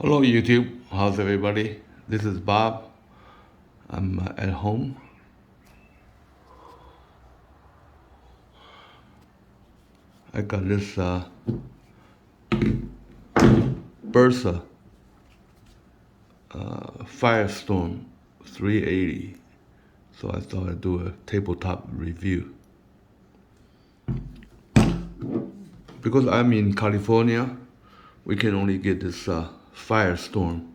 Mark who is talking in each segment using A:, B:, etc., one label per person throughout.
A: Hello YouTube, how's everybody? This is Bob. I'm at home. I got this Bersa Firestorm 380. So I thought I'd do a tabletop review. Because I'm in California, we can only get this Firestorm,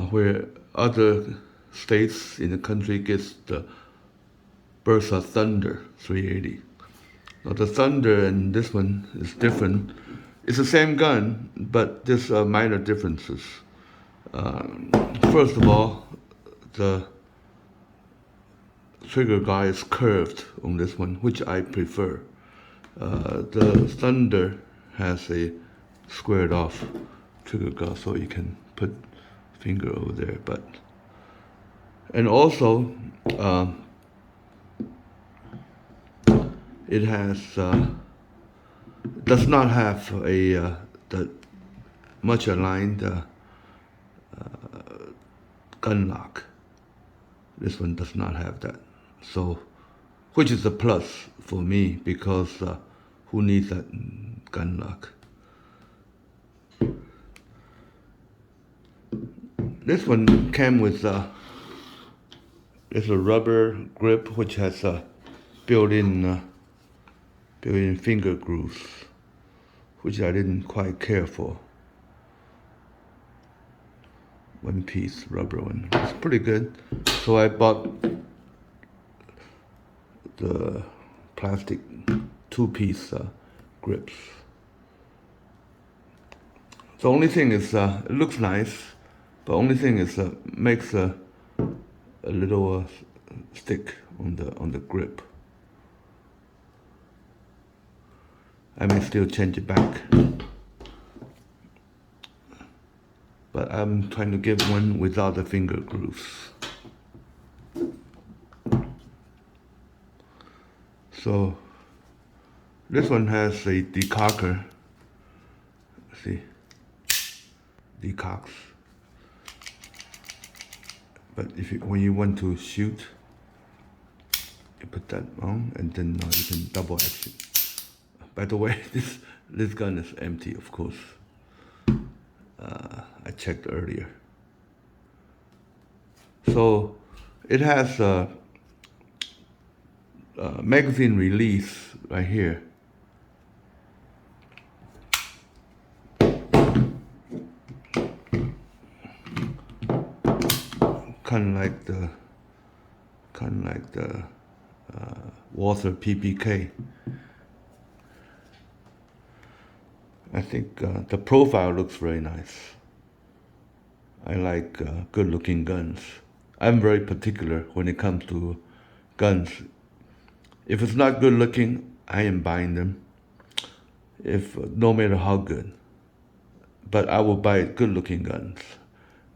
A: where other states in the country gets the Bersa Thunder 380. Now the Thunder and this one is different. It's the same gun, but there's minor differences. First of all, the trigger guard is curved on this one, which I prefer. The Thunder has a squared off trigger guard, so you can put finger over there. And also, it does not have the much aligned gun lock. This one does not have that, so which is a plus for me because who needs that gun lock? This one came with it's a rubber grip which has a built-in finger grooves, which I didn't quite care for. One piece rubber one. It's pretty good. So I bought the plastic two-piece grips. The only thing is it looks nice, but only thing is makes a little stick on the grip. I may still change it back, but I'm trying to get one without the finger grooves. So this one has a decocker. See, decocks. But when you want to shoot, you put that on, and then you can double action. By the way, this gun is empty, of course. I checked earlier. So it has a magazine release right here. Kind of like the Walther PPK. I think the profile looks very nice. I like good-looking guns. I'm very particular when it comes to guns. If it's not good-looking, I am buying them. No matter how good. But I will buy good-looking guns.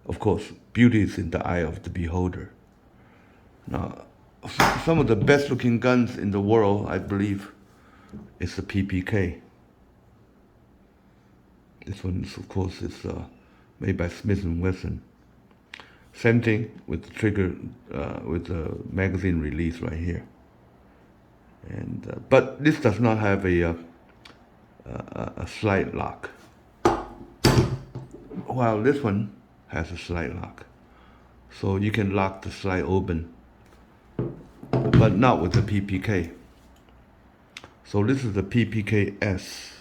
A: Of course, beauty is in the eye of the beholder. Now, some of the best-looking guns in the world, I believe, is the PPK. This one, of course, is made by Smith & Wesson. Same thing with the trigger, with the magazine release right here. And but this does not have a slide lock, while this one has a slide lock. So you can lock the slide open, but not with the PPK. So this is the PPK-S.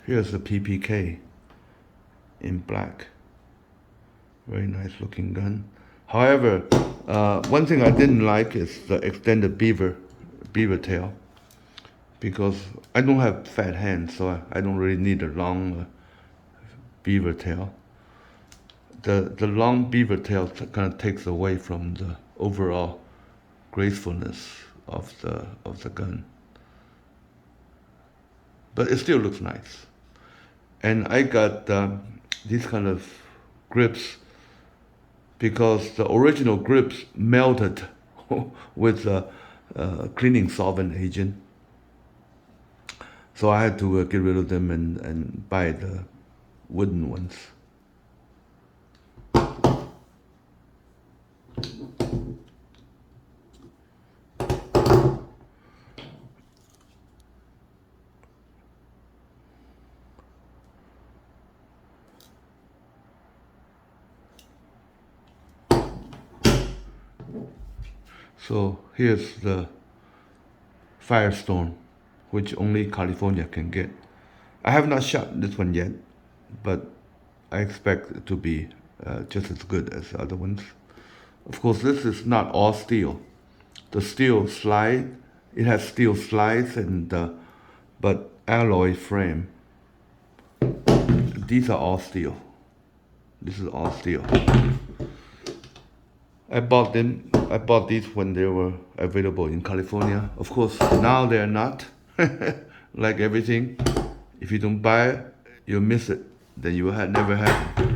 A: Here's the PPK in black. Very nice looking gun. However, one thing I didn't like is the extended beaver tail, because I don't have fat hands, so I don't really need a long beaver tail. The long beaver tail kind of takes away from the overall gracefulness of the gun. But it still looks nice. And I got these kind of grips because the original grips melted with a cleaning solvent agent. So I had to get rid of them and buy the wooden ones. So here's the Firestorm, which only California can get. I have not shot this one yet, but I expect it to be just as good as the other ones. Of course, this is not all steel. The steel slide, it has steel slides and but alloy frame. These are all steel. This is all steel. I bought them. I bought these when they were available in California. Of course, now they are not. Like everything, if you don't buy it, you'll miss it. Then you will never have it.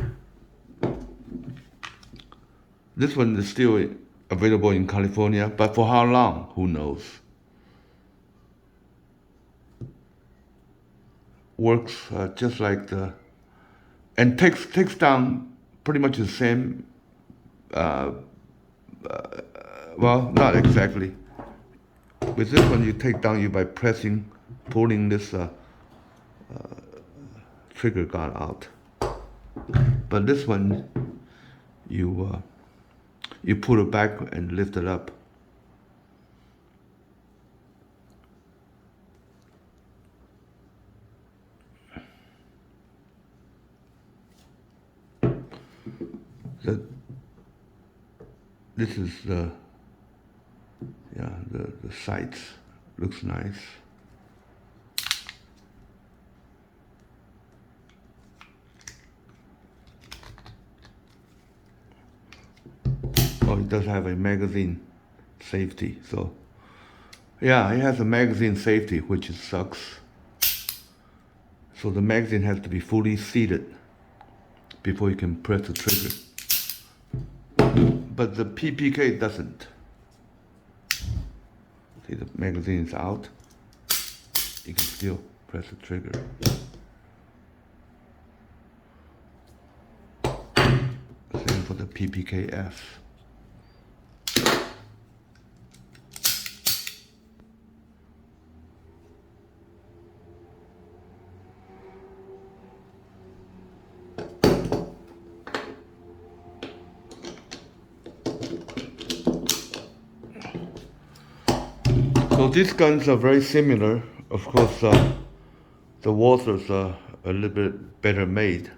A: This one is still available in California, but for how long? Who knows? Works just like the, and takes down pretty much the same. Well, not exactly. With this one, you take down you by pressing, pulling this trigger guard out. But this one, you pull it back and lift it up. This is the sights. Looks nice. Oh, it does have a magazine safety. So yeah, it has a magazine safety, which sucks. So the magazine has to be fully seated before you can press the trigger. But the PPK doesn't. See, the magazine is out. You can still press the trigger. Same for the PPKS. So these guns are very similar. Of course, the Walthers are a little bit better made.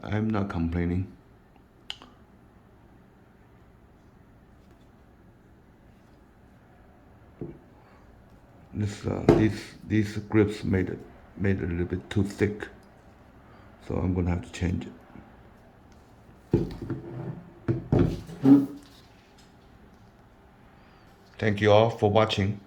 A: I'm not complaining. These grips made it a little bit too thick, so I'm gonna have to change it. Thank you all for watching.